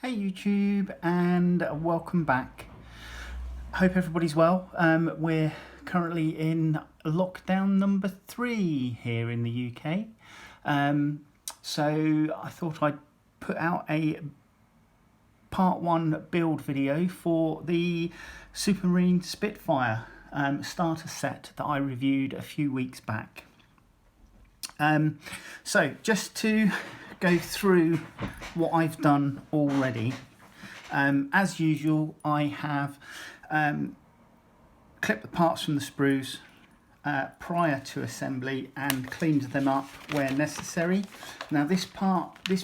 Hey YouTube, and welcome back. Hope everybody's well. We're currently in lockdown number 3 here in the UK. So I thought I'd put out a part 1 build video for the Supermarine Spitfire starter set that I reviewed a few weeks back. So just to go through what I've done already. As usual, I have clipped the parts from the sprues prior to assembly and cleaned them up where necessary. Now this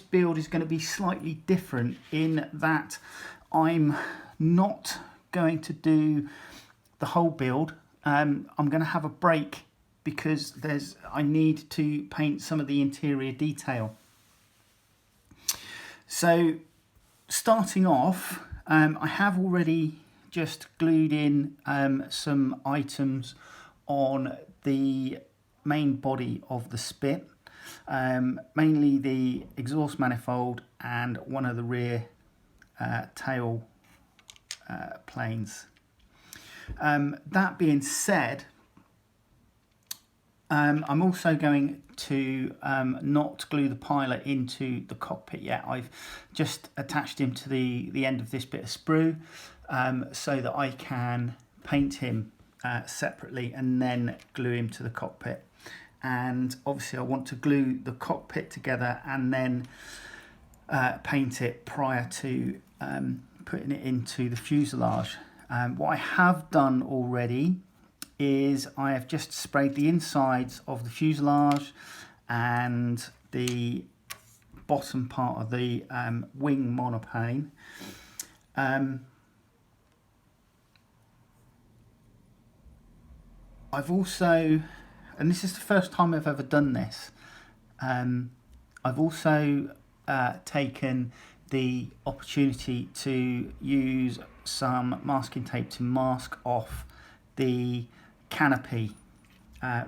build is going to be slightly different in that I'm not going to do the whole build. I'm going to have a break because I need to paint some of the interior detail. So starting off, I have already just glued in some items on the main body of the Spit, mainly the exhaust manifold and one of the rear tail planes. That being said, I'm also going to not glue the pilot into the cockpit yet. I've just attached him to the end of this bit of sprue so that I can paint him separately and then glue him to the cockpit. And obviously I want to glue the cockpit together and then paint it prior to putting it into the fuselage. What I have done already is I have just sprayed the insides of the fuselage and the bottom part of the wing monoplane. I've also, and this is the first time I've ever done this, I've also taken the opportunity to use some masking tape to mask off the canopy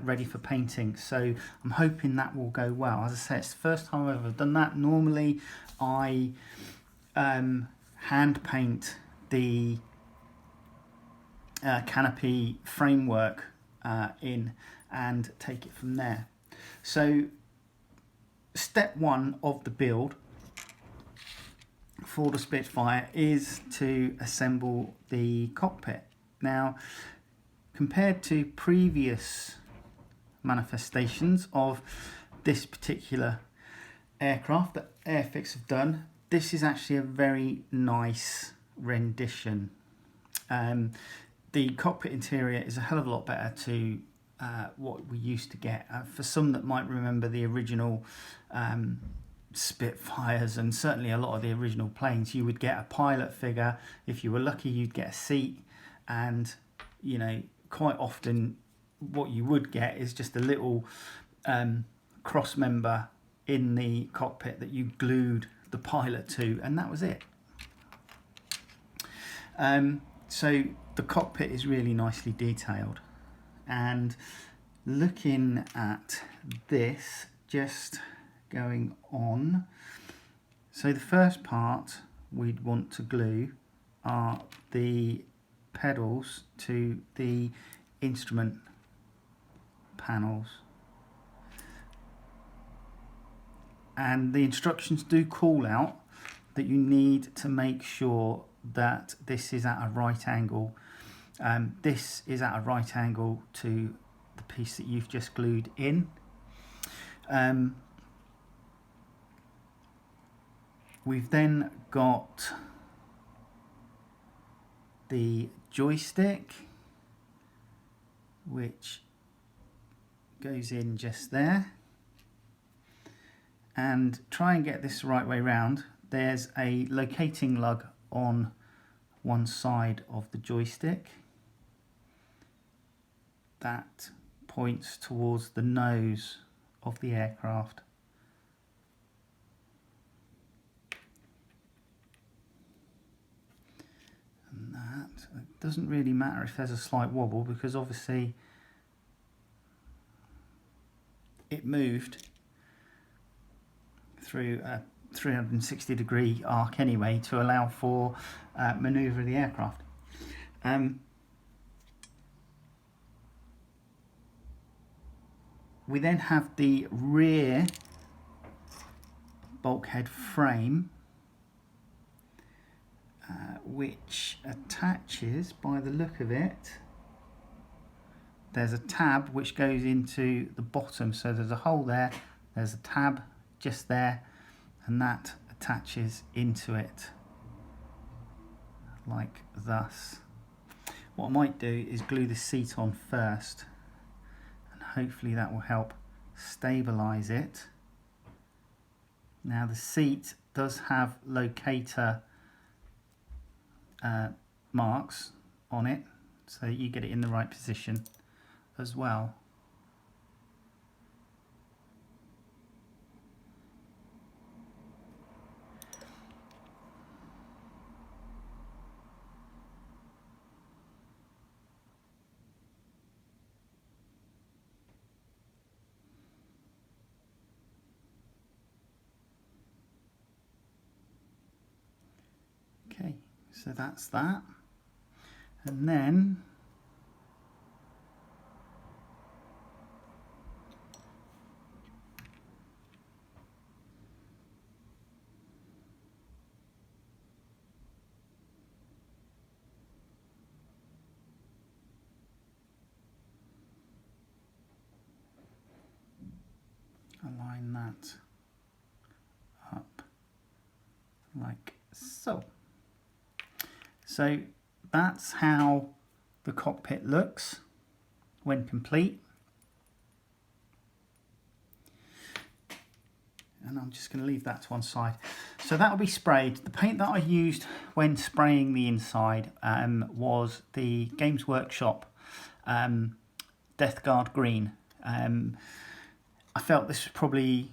ready for painting, so I'm hoping that will go well. As I say, it's the first time I've ever done that. Normally I hand paint the canopy framework in and take it from there. So step 1 of the build for the Spitfire is to assemble the cockpit. Now, compared to previous manifestations of this particular aircraft that AIRFIX have done, this is actually a very nice rendition. The cockpit interior is a hell of a lot better to what we used to get. For some that might remember the original Spitfires, and certainly a lot of the original planes, you would get a pilot figure. If you were lucky, you'd get a seat, and you know, quite often what you would get is just a little cross member in the cockpit that you glued the pilot to, and that was it. So the cockpit is really nicely detailed, and looking at this, just going on, so the first part we'd want to glue are the pedals to the instrument panels, and the instructions do call out that you need to make sure that this is at a right angle. This is at a right angle to the piece that you've just glued in. We've then got the joystick, which goes in just there, and try and get this the right way round. There's a locating lug on one side of the joystick that points towards the nose of the aircraft. And that, it doesn't really matter if there's a slight wobble, because obviously it moved through a 360-degree arc anyway to allow for manoeuvre of the aircraft. We then have the rear bulkhead frame, which attaches, by the look of it, there's a tab which goes into the bottom, so there's a hole there, there's a tab just there, and that attaches into it like thus. What I might do is glue the seat on first, and hopefully that will help stabilize it. Now the seat does have locator marks on it, so that you get it in the right position as well. Okay, so that's that, and then align that up like so. So that's how the cockpit looks when complete. And I'm just going to leave that to one side. So that will be sprayed. The paint that I used when spraying the inside was the Games Workshop Death Guard Green. I felt this was probably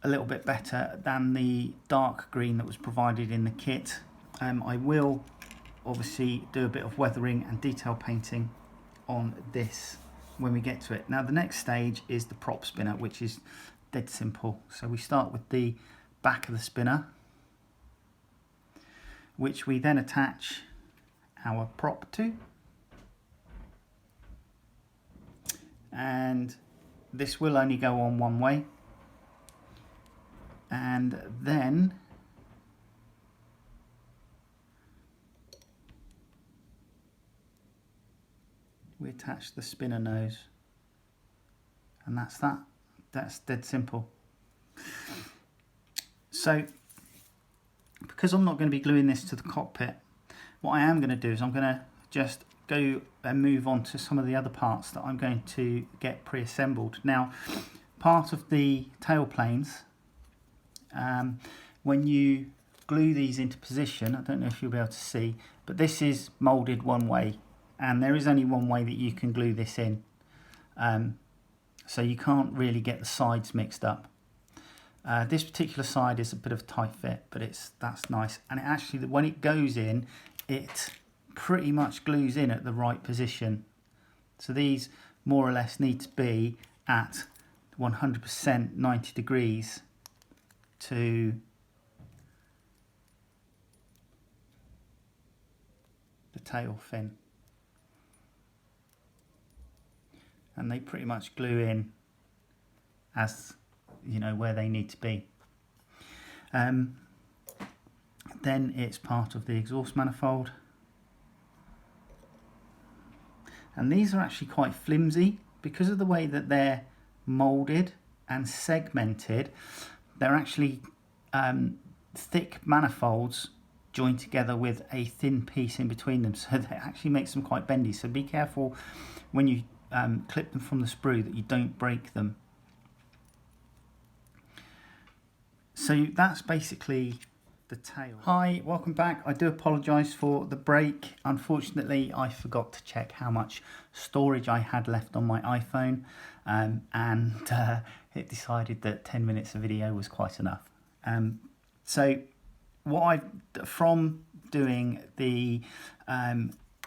a little bit better than the dark green that was provided in the kit. I will obviously do a bit of weathering and detail painting on this when we get to it. Now the next stage is the prop spinner, which is dead simple. So we start with the back of the spinner, which we then attach our prop to, and this will only go on one way, and then we attach the spinner nose, and that's that. That's dead simple. So because I'm not going to be gluing this to the cockpit, what I am going to do is I'm going to just go and move on to some of the other parts that I'm going to get pre-assembled. Now, part of the tail planes, when you glue these into position, I don't know if you'll be able to see, but this is moulded one way, and there is only one way that you can glue this in. So you can't really get the sides mixed up. This particular side is a bit of a tight fit, but that's nice. And it actually, when it goes in, it pretty much glues in at the right position. So these more or less need to be at 100% 90 degrees to the tail fin. And they pretty much glue in as, you know, where they need to be. Then it's part of the exhaust manifold. And these are actually quite flimsy because of the way that they're moulded and segmented. They're actually thick manifolds joined together with a thin piece in between them, so that actually makes them quite bendy. So be careful when you clip them from the sprue that you don't break them. So that's basically the tail. Hi, welcome back. I do apologise for the break. Unfortunately, I forgot to check how much storage I had left on my iPhone, and it decided that 10 minutes of video was quite enough. So from doing the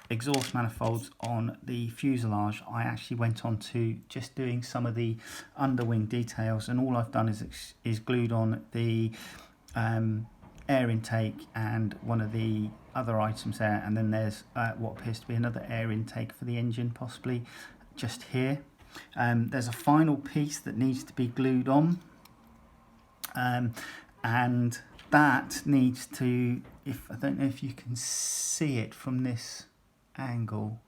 exhaust manifolds on the fuselage, I actually went on to just doing some of the underwing details, and all I've done is glued on the air intake and one of the other items there, and then there's what appears to be another air intake for the engine, possibly just here. There's a final piece that needs to be glued on, and that needs to, I don't know if you can see it from this angle,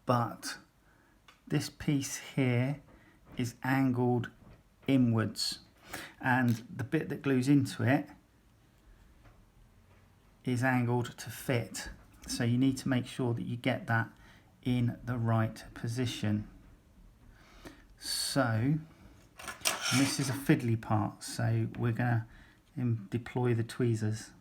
but this piece here is angled inwards, and the bit that glues into it is angled to fit. So you need to make sure that you get that in the right position. So, and this is a fiddly part, so we're going to deploy the tweezers.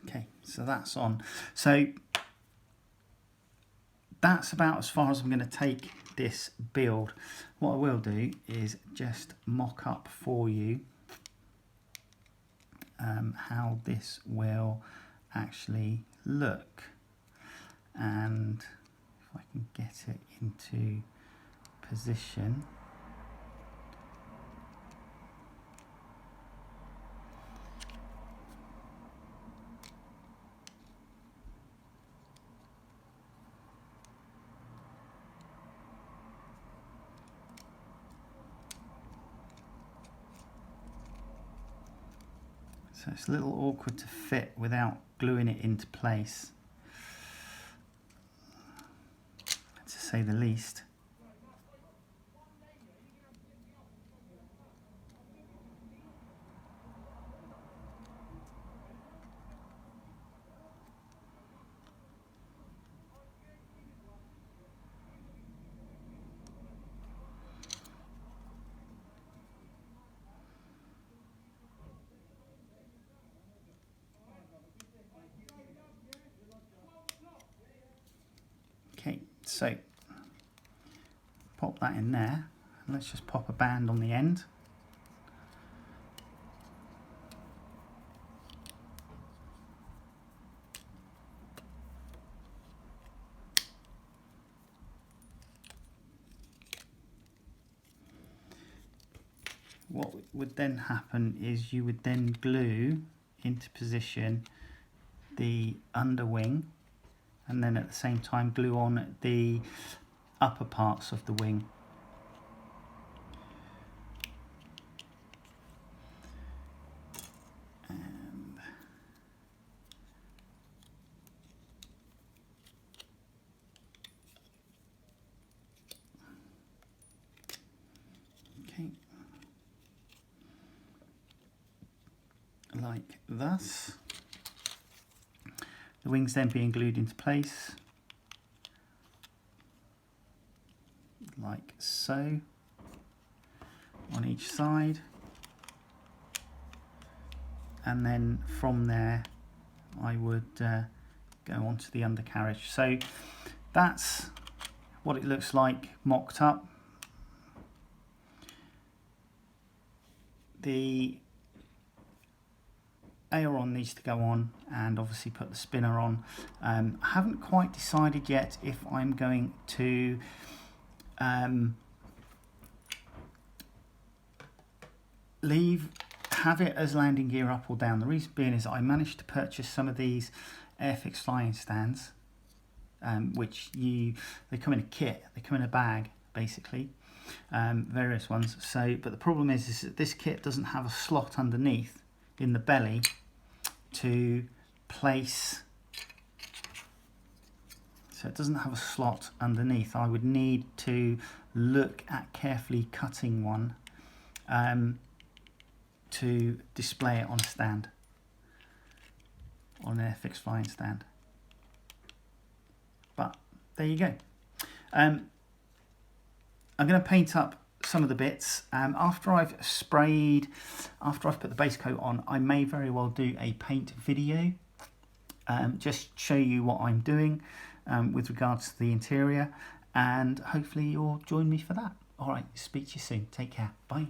Okay, so that's on. So that's about as far as I'm going to take this build. What I will do is just mock up for you how this will actually look, and if I can get it into position. So it's a little awkward to fit without gluing it into place, to say the least. Okay, so pop that in there, and let's just pop a band on the end. What would then happen is you would then glue into position the underwing, and then at the same time glue on the upper parts of the wing. And okay, like thus. The wings then being glued into place, like so, on each side, and then from there I would go onto the undercarriage. So that's what it looks like mocked up. The aileron needs to go on, and obviously put the spinner on. I haven't quite decided yet if I'm going to have it as landing gear up or down. The reason being is I managed to purchase some of these AIRFIX flying stands, which they come in a kit, they come in a bag basically, various ones. So, but the problem is that this kit doesn't have a slot underneath in the belly to place, so it doesn't have a slot underneath. I would need to look at carefully cutting one to display it on a stand, on an AIRFIX flying stand. But there you go. I'm going to paint up some of the bits. After I've put the base coat on, I may very well do a paint video, just show you what I'm doing with regards to the interior, and hopefully you'll join me for that. All right, speak to you soon. Take care. Bye.